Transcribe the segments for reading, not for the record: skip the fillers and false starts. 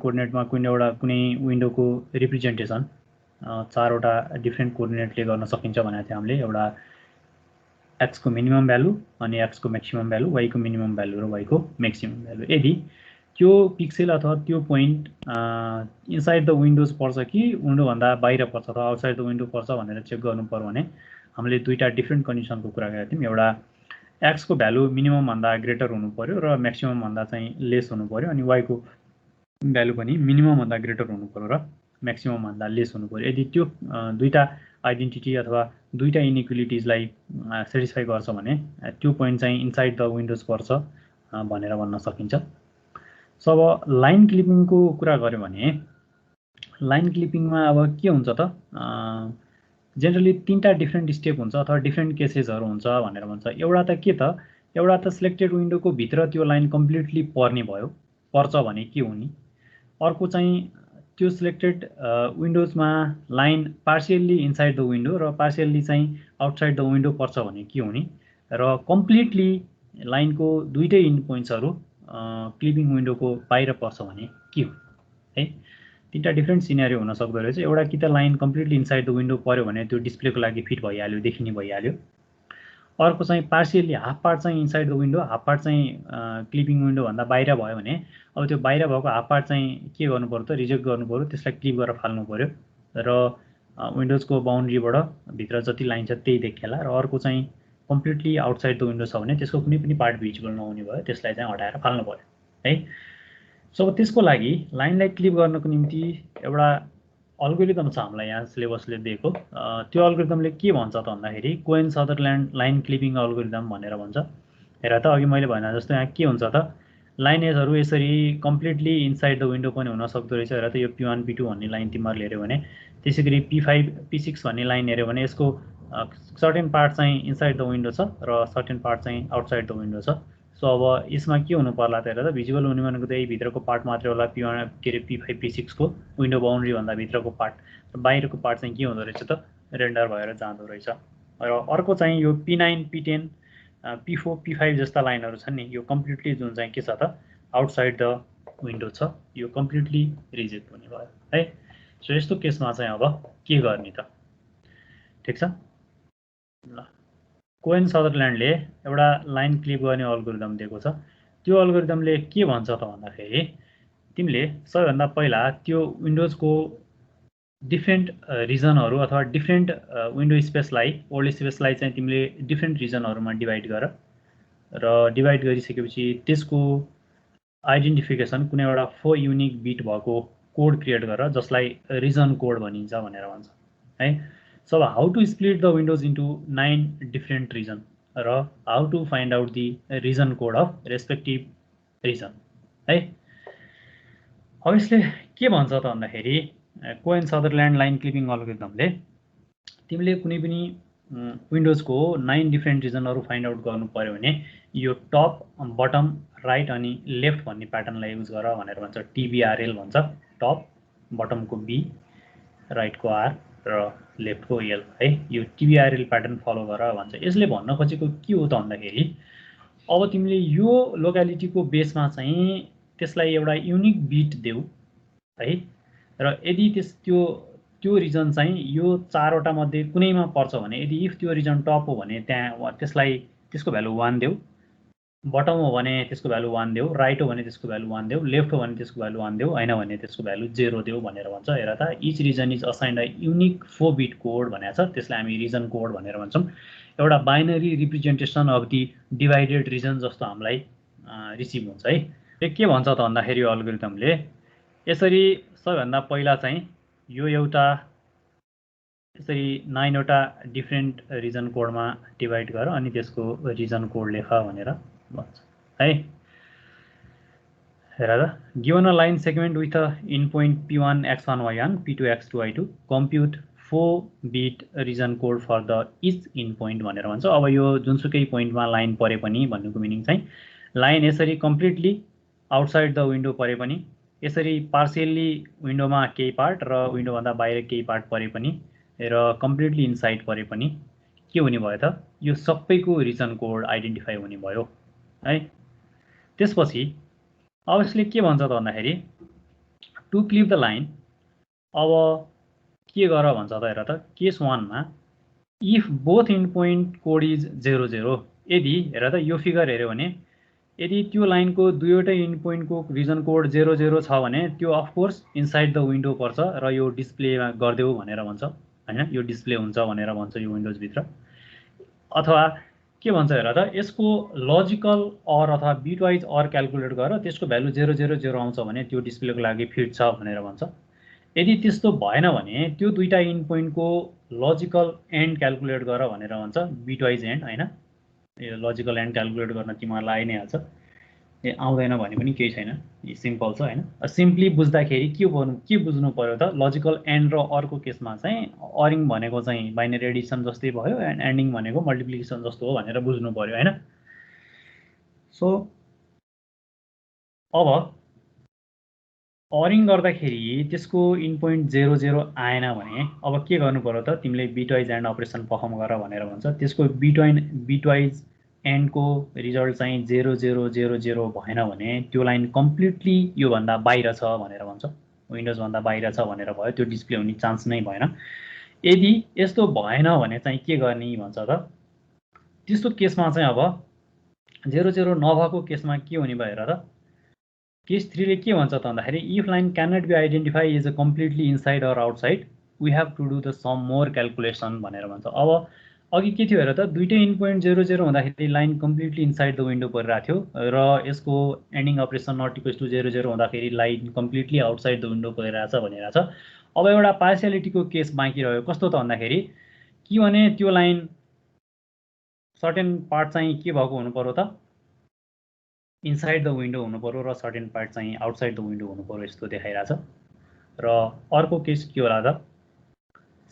कोअर्डिनेटमा कुनै विन्डोको रिप्रेजेन्टेसन 4 वटा डिफ्रेन्ट कोअर्डिनेटले गर्न सकिन्छ भनेको थियो हामीले। एउटा x को मिनिमम भ्यालु अनि x को म्याक्सिमम भ्यालु, y को मिनिमम भ्यालु र y को म्याक्सिमम भ्यालु। यदि त्यो पिक्सेल अथवा त्यो पोइन्ट इनसाइड द विन्डोज पर्छ कि विन्डो भन्दा बाहिर पर्छ अथवा आउटसाइड द विन्डो पर्छ भनेर चेक गर्नु पर्यो भने हामीले दुईटा डिफ्रेन्ट कन्डिसनको कुरा गरेका थियौँ। एउटा x को भ्यालु मिनिमम भन्दा ग्रेटर हुनु पर्यो र म्याक्सिमम भन्दा चाहिँ लेस हुनु पर्यो, अनि y को भ्यालु पनि मिनिमम भन्दा ग्रेटर हुनु पर्यो र म्याक्सिमम भन्दा लेस हुनु पर्यो। यदि त्यो दुईटा आइडेन्टिटी अथवा दुईटा इनइक्वालिटिजलाई सेटिस्फाई गर्छ भने त्यो पोइन्ट चाहिँ इनसाइड द विन्डोज पर्छ भनेर भन्न सकिन्छ। सो अब लाइन क्लिपिङको कुरा गर्यो भने लाइन क्लिपिङमा अब के हुन्छ त, जेनरली तीनटा डिफ्रेन्ट स्टेप हुन्छ अथवा डिफ्रेन्ट केसेसहरू हुन्छ भनेर भन्छ। एउटा त के त, एउटा त सिलेक्टेड विन्डोको भित्र त्यो लाइन कम्प्लिटली पर्ने भयो, पर्छ भने के हुने। अर्को चाहिँ त्यो सिलेक्टेड विन्डोजमा line partially inside the window र पार्सियल्ली चाहिँ आउटसाइड द विन्डो पर्छ भने के हुने, र कम्प्लिटली लाइनको दुईटै इन्ड पोइन्ट्सहरू क्लिपिङ विन्डोको बाहिर पर्छ भने के हुने है। तीनटा डिफ्रेन्ट सिनेरियो हुन सक्दो रहेछ। एउटा कि त line completely inside the window पर्यो भने त्यो डिस्प्लेको लागि फिट भइहाल्यो, देखिने भइहाल्यो। अर्को चाहिँ पार्सियल्ली हाफ पार्ट चाहिँ inside the window, half part चाहिँ क्लिपिङ विन्डो भन्दा बाहिर भयो भने अब त्यो बाहिर भएको हाफ पार्ट चाहिँ के गर्नु पर्यो त, रिजेक्ट गर्नु पर्यो, त्यसलाई क्लिप गरेर फाल्नु पर्यो र विन्डोजको बाउन्ड्रीबाट भित्र जति लाइन छ त्यही देखिएला। र अर्को चाहिँ कम्प्लिटली आउटसाइड द विन्डो छ भने त्यसको कुनै पनि पार्ट भिजिबल नहुने भयो, त्यसलाई चाहिँ हटाएर फाल्नु पर्यो है। सो त्यसको लागि लाइनलाई क्लिप गर्नको निम्ति एउटा अल्गोरिदम छ हामीलाई यहाँ सिलेबसले दिएको। त्यो अल्गोरिदमले के भन्छ त भन्दाखेरि कोहेन-सदरल्यान्ड लाइन क्लिपिङ अल्गोरिदम भनेर भन्छ। हेर त अघि मैले भने जस्तो यहाँ के हुन्छ त, लाइन एजहरू यसरी कम्प्लिटली इनसाइड द विन्डो पनि हुन सक्दो रहेछ। हेर त यो P1 P2 भन्ने लाइन तिमीहरूले हेऱ्यो भने, त्यसै गरी P5 P6 भन्ने लाइन हेऱ्यो भने यसको सर्टेन पार्ट चाहिँ इनसाइड द विन्डो छ र सर्टेन पार्ट चाहिँ आउटसाइड द विन्डो छ। सो अब यसमा के हुनु पर्ला त, हेर त भिजिबल हुने भनेको त्यही भित्रको पार्ट मात्रै होला, P5 P6 को विन्डो बाउन्ड्री भन्दा भित्रको पार्ट, र बाहिरको पार्ट चाहिँ के हुँदो रहेछ त, रेन्डर भएर जाँदो रहेछ। र अर्को चाहिँ यो P9 P10 P4 P5 जस्ता लाइनहरू छन् नि, यो कम्प्लिटली जुन चाहिँ के छ त आउटसाइड द विन्डो छ, यो कम्प्लिटली रिजेक्ट हुने भयो है। सो यस्तो केसमा चाहिँ अब के गर्ने त, ठिक छ ल। कोहेन-सदरल्यान्डले एउटा लाइन क्लिप गर्ने अल्गोरिदम दिएको छ। त्यो अल्गोरिदमले के भन्छ त भन्दाखेरि तिमीले सबैभन्दा पहिला त्यो विन्डोजको डिफ्रेन्ट रिजनहरू अथवा डिफ्रेन्ट विन्डो स्पेसलाई, ओल्ड स्पेसलाई चाहिँ तिमीले डिफ्रेन्ट रिजनहरूमा डिभाइड गर र डिभाइड गरिसकेपछि त्यसको आइडेन्टिफिकेसन कुनै एउटा 4 युनिक बिट भएको कोड क्रिएट गर जसलाई रिजन कोड भनिन्छ भनेर भन्छ है। So how to split the windows into 9 different region र how to find out the region code of respective region है। अब यसले के भन्छ त भन्दाखेरि कोहेन-सदरल्यान्ड लाइन क्लिपिङ अल्गोरिदमले तिमीले कुनै पनि विन्डोजको 9 डिफ्रेन्ट रिजनहरू फाइन्ड आउट गर्नु पर्यो भने यो टप, बटम, राइट अनि लेफ्ट भन्ने प्याटर्नलाई युज गर भनेर भन्छ। TBRL भन्छ, टप, बटमको B, राइटको R र लेफ्टको L है। यो TBRL प्याटर्न फलो गर भन्छ। यसले भन्न खोजेको के हो त भन्दाखेरि अब तिमीले यो लोकालिटीको बेसमा चाहिँ त्यसलाई एउटा युनिक बिट देऊ है, र यदि त्यो रिजन चाहिँ यो 4 वटा मध्ये कुनैमा पर्छ भने, यदि इफ त्यो रिजन टप हो भने त्यहाँ त्यसको भ्यालु 1 देऊ, बटम हो भने त्यसको भ्यालु 1 देऊ, राइट हो भने त्यसको भ्यालु 1 देऊ, लेफ्ट हो भने त्यसको भ्यालु 1 देऊ, हैन भने त्यसको भ्यालु 0 देऊ भनेर भन्छ। हेर त each region is assigned a unique 4 bit code भनेको छ, त्यसलाई हामी रिजन कोड भनेर भन्छौँ। एउटा binary representation of the divided region जस्तो हामीलाई रिसिभ हुन्छ है। के भन्छ त भन्दाखेरि यो अल्गोरिदमले यसरी सबैभन्दा पहिला चाहिँ यो एउटा यसरी 9 वटा डिफ्रेन्ट रिजन कोडमा डिभाइड गर अनि त्यसको रिजन कोड लेख भनेर भन्छ है। हेर त given a line segment with a end point P1 X1 Y1 P2 X2 Y2 compute 4 bit region code for the each end point भनेर भन्छ। अब यो जुनसुकै पोइन्टमा लाइन परे पनि भन्नुको मिनिङ चाहिँ लाइन यसरी कम्प्लिटली आउटसाइड द विन्डो परे पनि, यसरी पार्सियल्ली विन्डोमा केही पार्ट र विन्डोभन्दा बाहिर केही पार्ट परे पनि र कम्प्लिटली इनसाइड परे पनि के हुने भयो त, यो सबैको रिजन कोड आइडेन्टिफाई हुने भयो है। त्यसपछि अब यसले के भन्छ त भन्दाखेरि टु क्लिप द लाइन अब के गर भन्छ त हेर त केस 1 मा if both end point code is 0 0 यदि हेर त यो फिगर हेर्यो भने यदि त्यो लाइनको दुईवटै इन्ड पोइन्टको रिजन कोड 0 0 छ भने त्यो अफकोर्स इनसाइड द विन्डो पर्छ र यो डिस्प्लेमा गरिदेऊ भनेर भन्छ हैन यो डिस्प्ले हुन्छ भनेर भन्छ यो विन्डोज भित्र अथवा के भन्छ हेर त यसको लजिकल अर अथवा बिटवाइज अर क्याल्कुलेट गरेर त्यसको भ्यालु 0 0 0 आउँछ भने त्यो डिस्प्लेको लागि फिट छ भनेर भन्छ यदि त्यस्तो भएन भने त्यो दुईटा इन्ड पोइन्टको लजिकल एन्ड क्याल्कुलेट गर भनेर भन्छ बिटवाइज एन्ड हैन यो लजिकल एन्ड क्याल्कुलेट गर्न तिमीहरुलाई आइ नै हाल्छ आउँदैन भने पनि केही छैन यो सिम्पल छ हैन सिम्पली बुझ्दाखेरि के बुझ्नु पर्यो त लजिकल एन्ड र अर्को केसमा चाहिँ अरिङ भनेको चाहिँ बाइनरी एडिसन जस्तै भयो एन्ड एन्डिङ भनेको मल्टिप्लिकेसन जस्तो हो भनेर बुझ्नु पर्यो हैन सो अब अरिङ गर्दाखेरि त्यसको इन पोइन्ट 0 0 आएन भने अब के गर्नु पर्यो त तिमीले बिटवाइज एन्ड अपरेसन परफर्म गर भनेर भन्छ त्यसको बिटवाइज एन्डको रिजल्ट चाहिँ 0 0 0 0 भएन भने त्यो लाइन कम्प्लिटली यो भन्दा बाहिर छ भनेर भन्छ विन्डोज भन्दा बाहिर छ भनेर भयो त्यो डिस्प्ले हुने चान्स नै भएन यदि यस्तो भएन भने चाहिँ के गर्ने भन्छ त त्यस्तो केसमा चाहिँ अब 0 0 नभएको केसमा के हुने भयो हेर त केस 3 ले के भन्छ त भन्दाखेरि if line can not be identify is a completely inside or outside we have to do the some more calculation भनेर भन्छ अब अघि के थियो हेर त दुईटै इन पोइन्ट 0 0 हुँदाखेरि line completely inside the window परिरहेको थियो र यसको anding operation not equals to 0 0 हुँदाखेरि line completely outside the window परिरहेछ भनिरहेछ अब एउटा पार्शियलिटीको केस बाँकी रह्यो कस्तो त भन्दाखेरि कि भने त्यो लाइन सर्टेन पार्ट चाहिँ के भएको हुनु पर्यो त इनसाइड द विन्डो हुनु पर्यो र सर्टेन पार्ट चाहिँ आउटसाइड द विन्डो हुनु पर्यो यस्तो देखाइरहेछ र अर्को केस के होला त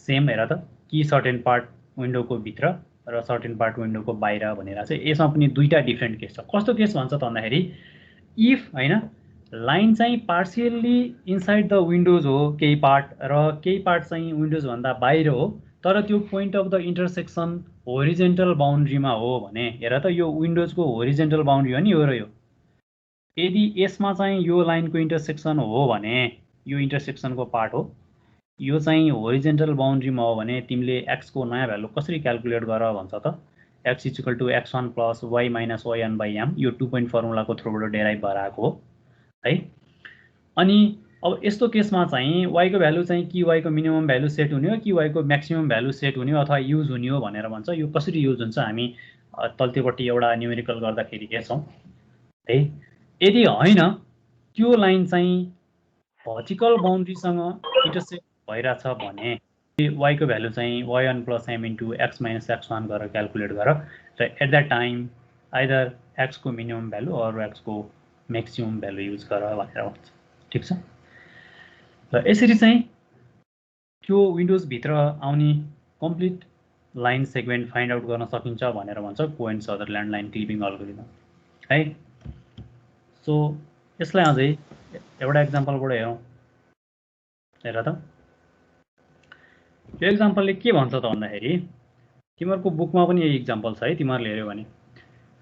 सेम हेर त कि सर्टेन पार्ट विन्डोको भित्र र सर्टेन पार्ट विन्डोको बाहिर भनिरहेछ यसमा पनि दुईटा डिफ्रेन्ट केस छ कस्तो केस भन्छ त भन्दाखेरि इफ हैन लाइन चाहिँ पार्शियल्ली इनसाइड द विन्डोज हो केही पार्ट र केही पार्ट चाहिँ विन्डोज भन्दा बाहिर हो तर त्यो point of the intersection horizontal बाउन्ड्रीमा हो भने हेर त यो विन्डोजको होरिजेन्टल बाउन्ड्री हो नि यो र यो यदि यसमा चाहिँ यो लाइनको इन्टरसेक्सन हो भने यो इन्टरसेक्सनको पार्ट हो यो चाहिँ होरिजेन्टल बाउन्ड्रीमा हो भने तिमीले x को नयाँ भ्यालु कसरी क्याल्कुलेट गर भन्छ त x = x1 + y - yn/m यो 2 पोइन्ट फर्मुलाको थ्रुबाट डेराइभ भएर आएको हो है अनि अब यस्तो केसमा चाहिँ y को भ्यालु चाहिँ कि y को मिनिमम भ्यालु सेट हुने हो कि y को म्याक्सिमम भ्यालु सेट हुने हो अथवा युज हुने हो भनेर भन्छ यो कसरी युज हुन्छ हामी तल्तिपट्टि एउटा न्युमेरिकल गर्दाखेरि हेर्छौं है यदि हैन त्यो लाइन चाहिँ भर्टिकल बाउन्ड्रीसँग इन्टरसेक्ट भइराछ भने y को भ्यालु चाहिँ y1 + m * x - x1 गरेर क्याल्कुलेट गर र at that time either x को मिनिमम भ्यालु अर x को म्याक्सिमम भ्यालु युज गर भनेर भन्छ ठीक छ र यसरी चाहिँ त्यो विन्डोज भित्र आउने complete line segment find out गर्न सकिन्छ भनेर भन्छ कोहेन-सदरल्यान्ड लाइन क्लिपिङ अल्गोरिदम है सो यसलाई अझै एउटा एक्जाम्पलबाट हेरौँ हेर त यो एक्जाम्पलले के भन्छ त भन्दाखेरि तिमीहरुको बुकमा पनि यही एक्जाम्पल छ है तिमीहरुले हेर्यो भने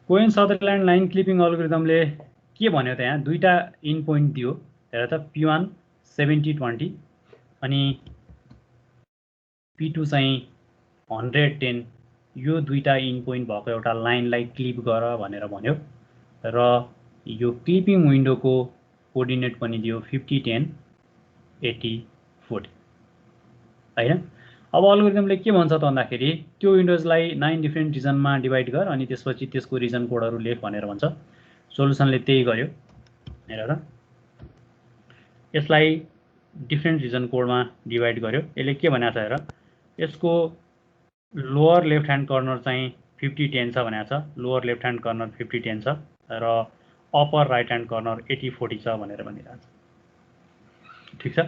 कोहेन-सदरल्यान्ड लाइन क्लिपिङ अल्गोरिदमले के भन्यो त यहाँ दुईटा इन पोइन्ट दियो हेर त p1 70 20 अनि p2 चाहिँ 110 यो दुईटा इन पोइन्ट भएको एउटा लाइनलाई क्लिप गर भनेर भन्यो र यो क्लिपिङ विन्डोको कोअर्डिनेट पनि दियो 50 10 80 40 हैन अब अल्गोरिदमले के भन्छ त भन्दाखेरि त्यो विन्डोजलाई 9 डिफरेन्ट रिजनमा डिभाइड गर अनि त्यसपछि त्यसको रिजन कोडहरु लेख भनेर भन्छ सोलुसनले त्यही गर्यो हेर त यसलाई डिफरेन्ट रिजन कोडमा डिभाइड गर्यो यसले के भनेको छ हेर यसको लोअर लेफ्ट ह्यान्ड कर्नर चाहिँ 50 10 छ भनेको छ लोअर लेफ्ट ह्यान्ड कर्नर 50 10 छ र अप्पर राइट ह्यान्ड कर्नर 80 40 छ भनेर भनिरहेछ ठीक छ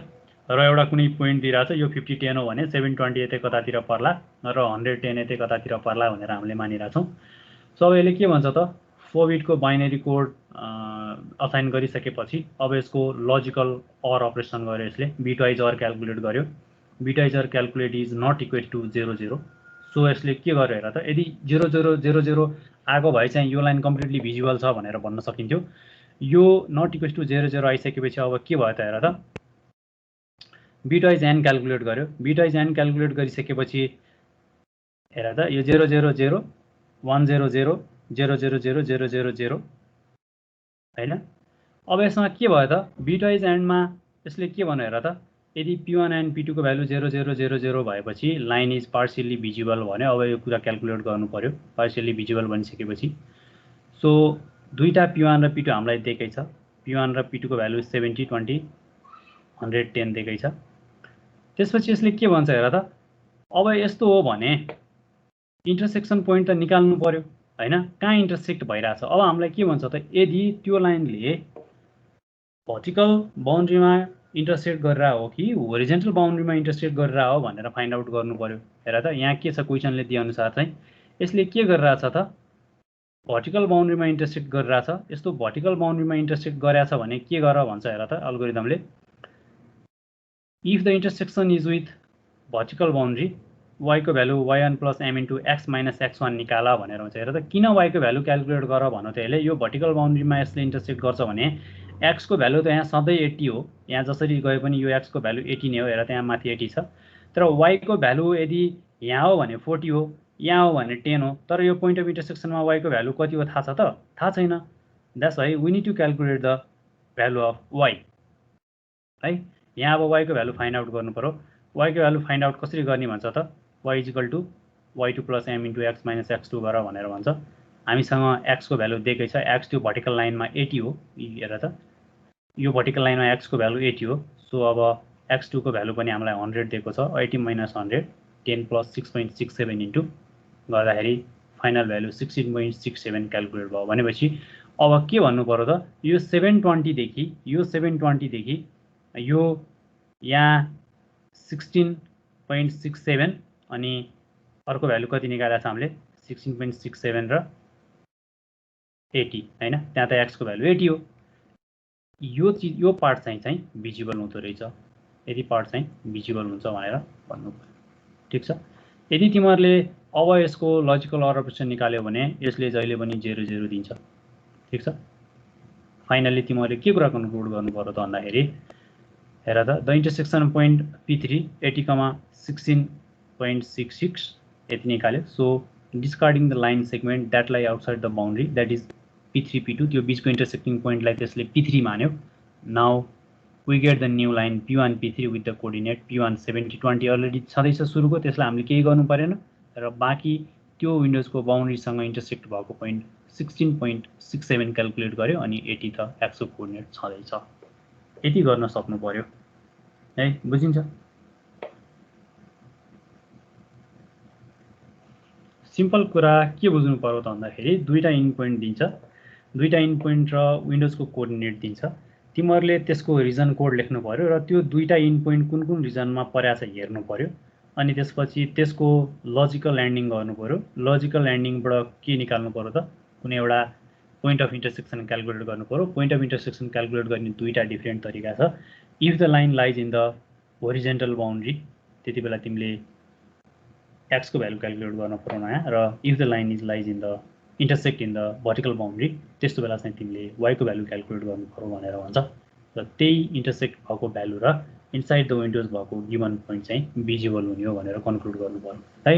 र एउटा कुनै पोइन्ट दिइराछ यो 50 10 हो भने 720 यतै कतातिर पर्ला र 110 यतै कतातिर पर्ला भनेर हामीले मानिराछौं सो अब यसले के भन्छ त 4 बिटको बाइनरी कोड असाइन गरिसकेपछि अब यसको लजिकल अर अपरेसन गर्यो यसले बिटवाइज अर क्याल्कुलेट गर्यो bitwise or calculate is not equal to 0 0 so यसले के गर्यो हेर त यदि 0 0 0 0 आएको भए चाहिँ यो लाइन कम्प्लिटली भिजुअल छ भनेर भन्न सकिन्थ्यो यो नट इक्वल टु 0 0 आइसकेपछि अब के भयो त हेर त बिटवाइज एन क्याल्कुलेट गर्यो। बिटवाइज एन क्याल्कुलेट गरिसकेपछि हेर त यो 0 0 0 1 0 0 0 0 0 0 0 0 हैन। अब यसमा के भयो त बिटवाइज एन्डमा यसले के भन्यो हेर त यदि p1 एन्ड p2 को भ्यालु 0 0 0 0 भएपछि लाइन इज पार्शियली भिजिबल भन्यो। अब यो कुरा क्याल्कुलेट गर्नु पर्यो पार्शियली भिजिबल भनिसकेपछि। सो दुईटा p1 र p2 हामीलाई दिएकै छ। p1 र p2 को भ्यालु 70 20 110 दिएकै छ। त्यसपछि यसले के भन्छ हेर त अब यस्तो हो भने इन्टरसेक्सन पोइन्ट त निकाल्नु पर्यो हैन। कहाँ इन्टरसेक्ट भइरहेछ अब हामीलाई के भन्छ त यदि त्यो लाइनले भर्टिकल बाउन्ड्रीमा इन्टरसेक्ट गरेर हो कि होरिजेन्टल बाउन्ड्रीमा इन्टरसेक्ट गरेर हो भनेर फाइन्ड आउट गर्नु पर्यो। हेर त यहाँ के छ क्वेसनले दिए अनुसार चाहिँ यसले के गरिरहेछ त भर्टिकल बाउन्ड्रीमा इन्टरसेक्ट गरिरहेछ। यस्तो भर्टिकल बाउन्ड्रीमा इन्टरसेक्ट गरेछ भने के गर भन्छ हेर त अल्गोरिदमले if the intersection is with vertical boundary y को value y1 plus m into x minus x1 निकाला भनेर हुन्छ। हेर त किन y को भ्यालु क्याल्कुलेट गर भन्नु त यसले यो भर्टिकल बाउन्ड्रीमा यसले इन्टरसेक्ट गर्छ भने x को भ्यालु त यहाँ सधैँ 80 हो। यहाँ जसरी गए पनि यो x को भ्यालु 80 नै हो। हेर त यहाँ माथि 80 छ तर y को भ्यालु यदि यहाँ हो भने 40 हो यहाँ हो भने 10 हो। तर यो पोइन्ट अफ इन्टरसेक्सनमा y को भ्यालु कति हो थाहा छ त? थाहा छैन। That's why we need to calculate the value of y है। यहाँ अब y को भ्यालु फाइन्ड आउट गर्नु पर्यो। y को भ्यालु फाइन्ड आउट कसरी गर्ने भन्छ त y equal to y2 plus m into x minus x2 गर भनेर भन्छ। हामीसँग x को भ्यालु दिएकै छ। x त्यो भर्टिकल लाइनमा 80 हो। हेर त यो भर्टिकल लाइनमा x को भ्यालु 80 हो। सो अब x2 को भ्यालु पनि हामीलाई 100 दिएको छ। 80 माइनस 100 10 प्लस 6.67 इन्टु गर्दाखेरि फाइनल भ्यालु 16.67 क्याल्कुलेट भयो। भनेपछि अब के भन्नु पर्यो त यो 720 देखि यो 720 देखि यो यहाँ 16.67 अनि अर्को भ्यालु कति निकालेको छ हामीले 16.67 र 80 हैन। त्यहाँ त x को भ्यालु 80 हो। यो पार्ट चाहिँ भिजिबल हुँदो रहेछ। यदि पार्ट चाहिँ भिजिबल हुन्छ भनेर भन्नु पर्यो। ठीक छ। यदि तिमीहरूले अब यसको लजिकल अपरेसन निकाल्यो भने यसले जहिले पनि 0 0 दिन्छ। ठीक छ। फाइनली तिमीहरूले के कुरा कन्क्लुड गर्नु पर्यो त भन्दाखेरि हेर त द इन्टरसेक्सन पोइन्ट p3 80,16.66 यति निकाल्यो। So discarding the line segment that लाई outside the boundary that is p3 p2 त्यो बीचको इन्टरसेक्टिङ पोइन्टलाई त्यसले p3 मान्यो। Now we get the new line p1 p3 with the coordinate p1 70 20 already छँदैछ सुरुको त्यसलाई हामीले केही गर्नु परेन र बाँकी त्यो विन्डोजको बाउन्ड्रीसँग इन्टरसेक्ट भएको पोइन्ट 16.67 क्याल्कुलेट गर्यो अनि 80 त x को कोअर्डिनेट छँदैछ। यति गर्न सक्नु पर्यो है। बुझिन्छ? सिम्पल कुरा के बुझ्नु पर्यो त भन्दाखेरि दुईटा इन पोइन्ट दिन्छ। दुईटा इन पोइन्ट र विन्डोजको कोअर्डिनेट दिन्छ। तिमीहरूले त्यसको रिजन कोड लेख्नु पर्यो र त्यो दुईटा इन पोइन्ट कुन कुन रिजनमा परेछ हेर्नु पर्यो अनि त्यसपछि त्यसको लजिकल ल्यान्डिङ गर्नु पर्यो। लजिकल ल्यान्डिङबाट के निकाल्नु पर्यो त कुनै एउटा पोइन्ट अफ इन्टरसेक्सन क्याल्कुलेट गर्नु पर्यो। पोइन्ट अफ इन्टरसेक्सन क्याल्कुलेट गर्ने दुईटा डिफ्रेन्ट तरिका छ। If the line lies in the horizontal boundary त्यति बेला तिमीले x को भ्यालु क्याल्कुलेट गर्न पर्यो नयाँ र if the line is lies in the intersect in the vertical boundary त्यस्तो बेला चाहिँ तिमीले y को भ्यालु क्याल्कुलेट गर्नु पर्यो भनेर भन्छ। र त्यही इन्टरसेक्ट भएको भ्यालु र इनसाइड द विन्डोज भएको गिभन पोइन्ट चाहिँ भिजिबल हुने हो भनेर कन्क्लुड गर्नु पर्यो है।